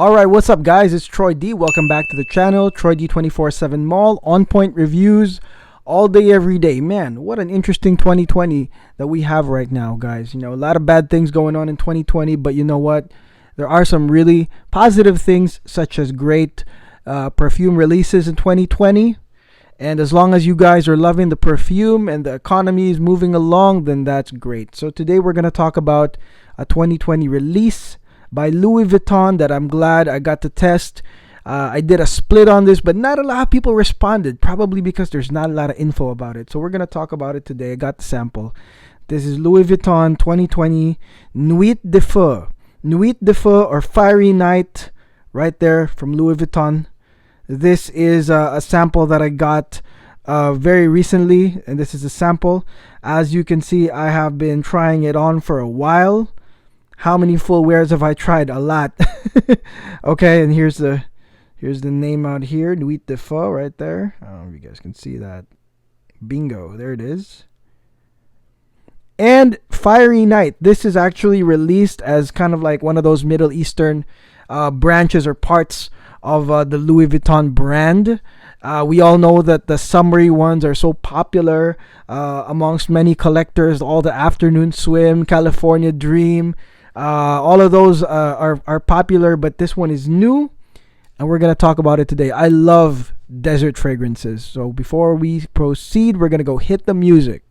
Alright, what's up guys? It's Troy D. Welcome back to the channel, Troy D 24/7 Mall, on point reviews, all day, every day. Man, what an interesting 2020 that we have right now, guys. You know, a lot of bad things going on in 2020, but you know what? There are some really positive things, such as great perfume releases in 2020. And as long as you guys are loving the perfume and the economy is moving along, then that's great. So today we're going to talk about a 2020 release by Louis Vuitton that I'm glad I got to test. I did a split on this, but not a lot of people responded, probably because there's not a lot of info about it. So we're going to talk about it today. I got the sample. This is Louis Vuitton 2020 Nuit de Feu. Nuit de Feu, or Fiery Night, right there from Louis Vuitton. This is a sample that I got very recently, and this is a sample. As you can see, I have been trying it on for a while. How many full wears have I tried? A lot. Okay, and here's the name out here, Nuit de Feu, right there. I don't know if you guys can see that. Bingo, there it is. And Fiery Night. This is actually released as kind of like one of those Middle Eastern branches or parts of the Louis Vuitton brand. We all know that the summery ones are so popular amongst many collectors. All the Afternoon Swim, California Dream, all of those are popular, but this one is new, and we're going to talk about it today. I love desert fragrances. So before we proceed, we're going to go hit the music.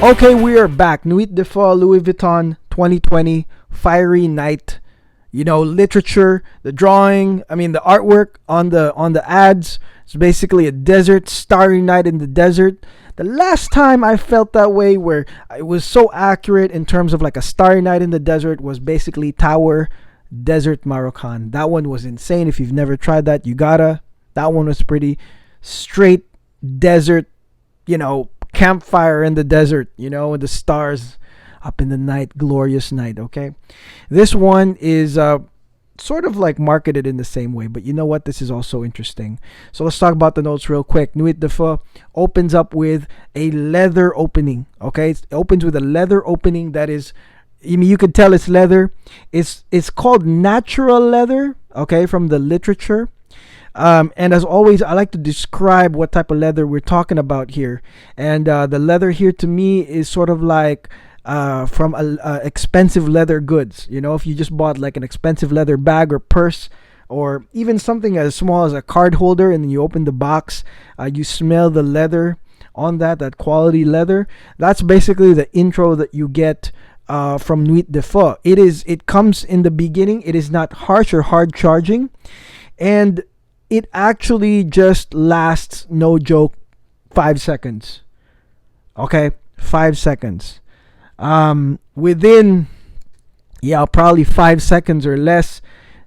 Okay, we are back. Nuit de Feu, Louis Vuitton 2020 Fiery Night. You know, literature, the drawing, the artwork on the ads. It's basically a desert, starry night in the desert. The last time I felt that way, where it was so accurate in terms of like a starry night in the desert, was basically Tower Desert Moroccan. That one was insane. If you've never tried that, you gotta. That one was pretty straight desert, campfire in the desert, with the stars up in the night, glorious night. Okay, this one is sort of like marketed in the same way, but you know what, this is also interesting. So let's talk about the notes real quick. Nuit de Feu opens up with a leather opening. Okay, it opens with a leather opening that is, you could tell it's leather. It's called natural leather, okay, from the literature. And as always, I like to describe what type of leather we're talking about here. And the leather here to me is sort of like from expensive leather goods. If you just bought like an expensive leather bag or purse, or even something as small as a card holder, and then you open the box, you smell the leather on that quality leather. That's basically the intro that you get from Nuit de Feu. It comes in the beginning. It is not harsh or hard charging, and it actually just lasts, no joke, 5 seconds. Okay, 5 seconds. Within, probably 5 seconds or less,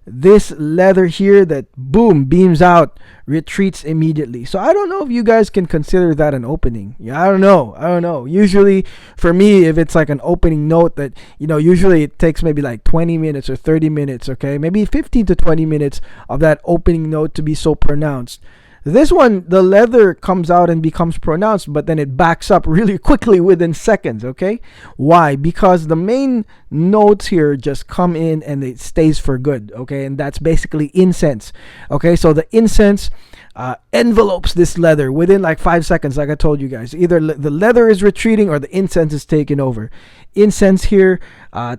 this leather here that boom beams out retreats immediately. So I don't know if you guys can consider that an opening. I don't know. Usually for me, if it's like an opening note that, usually it takes maybe like 20 minutes or 30 minutes, okay? Maybe 15 to 20 minutes of that opening note to be so pronounced. This one, the leather comes out and becomes pronounced, but then it backs up really quickly within seconds, okay? Why? Because the main notes here just come in and it stays for good, okay? And that's basically incense, okay? So the incense envelopes this leather within like 5 seconds, like I told you guys. Either the leather is retreating or the incense is taking over. Incense here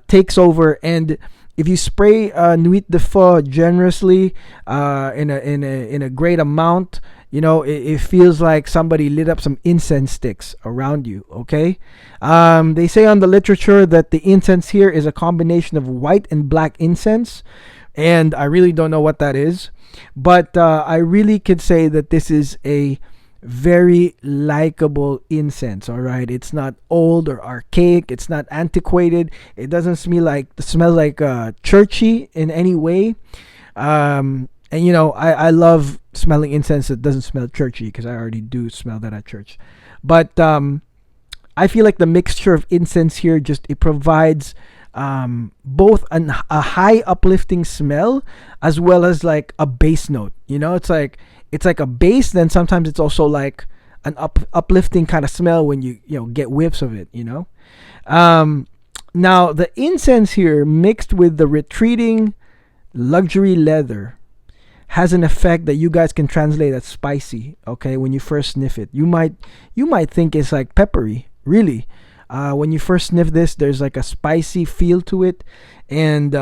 takes over, and if you spray Nuit de Feu generously in a great amount, it feels like somebody lit up some incense sticks around you, okay? They say on the literature that the incense here is a combination of white and black incense, and I really don't know what that is, but I really could say that this is a very likable incense. All right, it's not old or archaic, it's not antiquated, it doesn't smell like churchy in any way. And I love smelling incense that doesn't smell churchy, because I already do smell that at church. But I feel like the mixture of incense here, it provides both a high uplifting smell as well as like a bass note. It's like a bass. Then sometimes it's also like an uplifting kind of smell when you get whiffs of it. Now the incense here mixed with the retreating luxury leather has an effect that you guys can translate as spicy. Okay, when you first sniff it, you might think it's like peppery. Really, when you first sniff this, there's like a spicy feel to it, and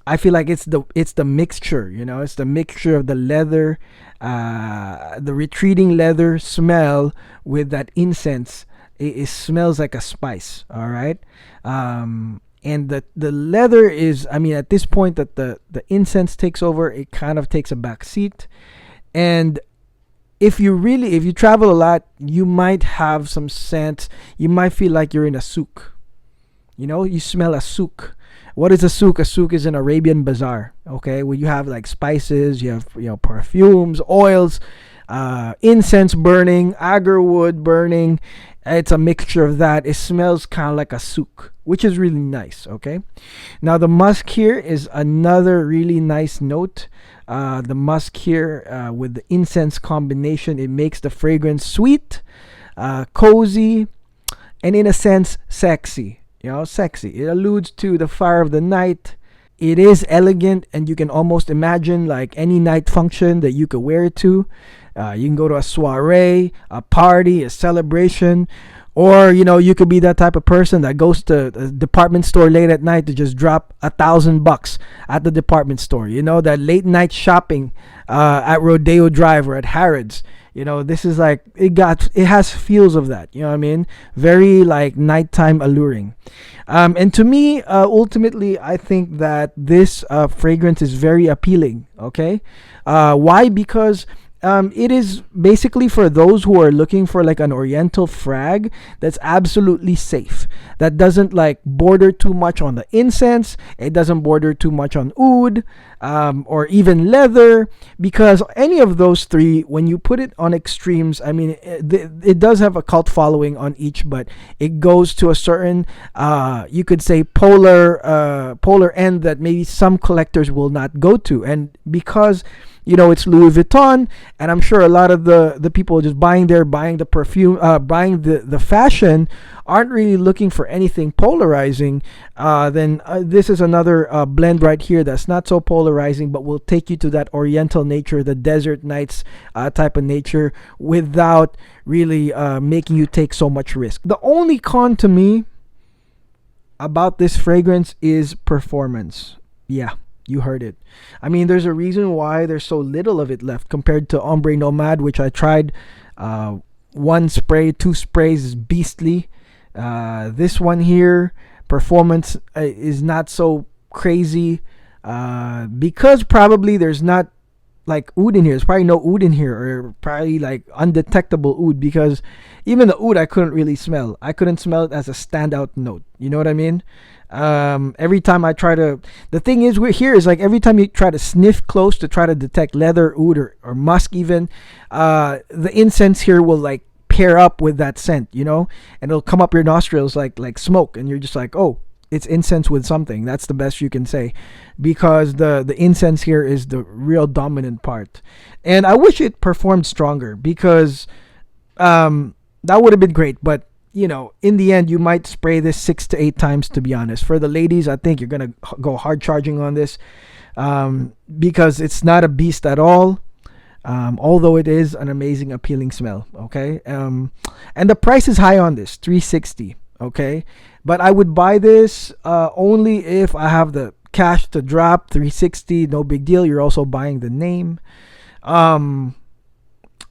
I feel like it's the mixture. It's the mixture of the leather, the retreating leather smell with that incense. It smells like a spice. All right. And the leather is, I mean, at this point that the incense takes over, it kind of takes a back seat. And if you travel a lot, you might have some scent. You might feel like you're in a souk. You smell a souk. What is a souk? A souk is an Arabian bazaar. Okay, where you have like spices, you have perfumes, oils, incense burning, agar wood burning. It's a mixture of that. It smells kind of like a souk, which is really nice. Okay, now the musk here is another really nice note. The musk here with the incense combination, it makes the fragrance sweet, cozy, and in a sense sexy. Sexy. It alludes to the fire of the night. It is elegant, and you can almost imagine like any night function that you could wear it to. You can go to a soiree, a party, a celebration, or you could be that type of person that goes to a department store late at night to just drop $1,000 at the department store. That late night shopping at Rodeo Drive or at Harrods. This is like it has feels of that. You know what I mean? Very like nighttime alluring. And to me, ultimately, I think that this fragrance is very appealing. Okay, why? Because it is basically for those who are looking for like an oriental frag that's absolutely safe, that doesn't like border too much on the incense, it doesn't border too much on oud, or even leather, because any of those three, when you put it on extremes, I mean, it does have a cult following on each, but it goes to a certain you could say polar end that maybe some collectors will not go to. And because it's Louis Vuitton, and I'm sure a lot of the people just buying the perfume, buying the fashion, aren't really looking for anything polarizing. Then this is another blend right here that's not so polarizing, but will take you to that oriental nature, the desert nights type of nature, without really making you take so much risk. The only con to me about this fragrance is performance. Yeah, you heard it. I mean, there's a reason why there's so little of it left compared to Ombre Nomad, which I tried. One spray, 2 sprays is beastly. This one here, performance is not so crazy, because probably there's not like oud in here. There's probably no oud in here, or probably like undetectable oud, because even the oud I couldn't really smell. I couldn't smell it as a standout note. You know what I mean? Every time I try to, the thing is here is like every time you try to sniff close to try to detect leather, oud, or musk even, the incense here will like pair up with that scent, and it'll come up your nostrils like smoke, and you're just like, oh, it's incense with something. That's the best you can say, because the incense here is the real dominant part. And I wish it performed stronger, because that would have been great. But in the end, you might spray this 6 to 8 times, to be honest. For the ladies, I think you're gonna go hard charging on this, because it's not a beast at all. Although it is an amazing, appealing smell. Okay, and the price is high on this, $360. Okay, but I would buy this only if I have the cash to drop. $360, no big deal. You're also buying the name.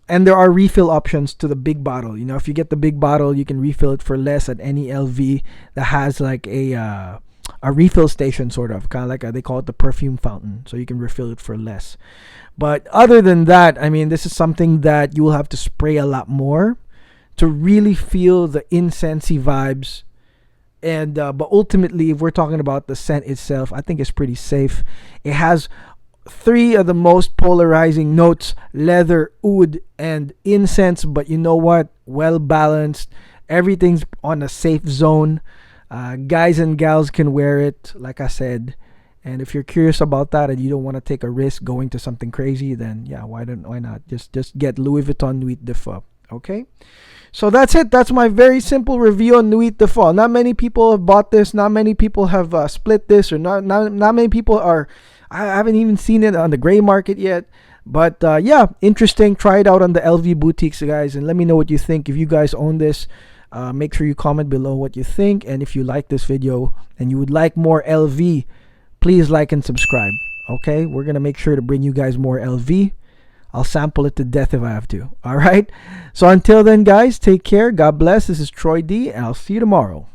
And there are refill options to the big bottle. If you get the big bottle, you can refill it for less at any LV that has like a refill station, sort of, kind of like they call it the perfume fountain. So you can refill it for less. But other than that, I mean, this is something that you will have to spray a lot more to really feel the incensey vibes. And but ultimately, if we're talking about the scent itself, I think it's pretty safe. It has 3 of the most polarizing notes: leather, oud, and incense. But you know what? Well balanced. Everything's on a safe zone. Guys and gals can wear it, like I said. And if you're curious about that and you don't want to take a risk going to something crazy, then yeah, why not just get Louis Vuitton Nuit de Feu. Okay, so that's it. That's my very simple review on Nuit de Feu. Not many people have bought this. Not many people have split this, or not many people are. I haven't even seen it on the gray market yet. But yeah, interesting. Try it out on the LV boutiques, guys, and let me know what you think. If you guys own this, make sure you comment below what you think. And if you like this video and you would like more LV, please like and subscribe. Okay, we're gonna make sure to bring you guys more LV. I'll sample it to death if I have to. All right, so until then, guys, take care. God bless. This is Troy D, and I'll see you tomorrow.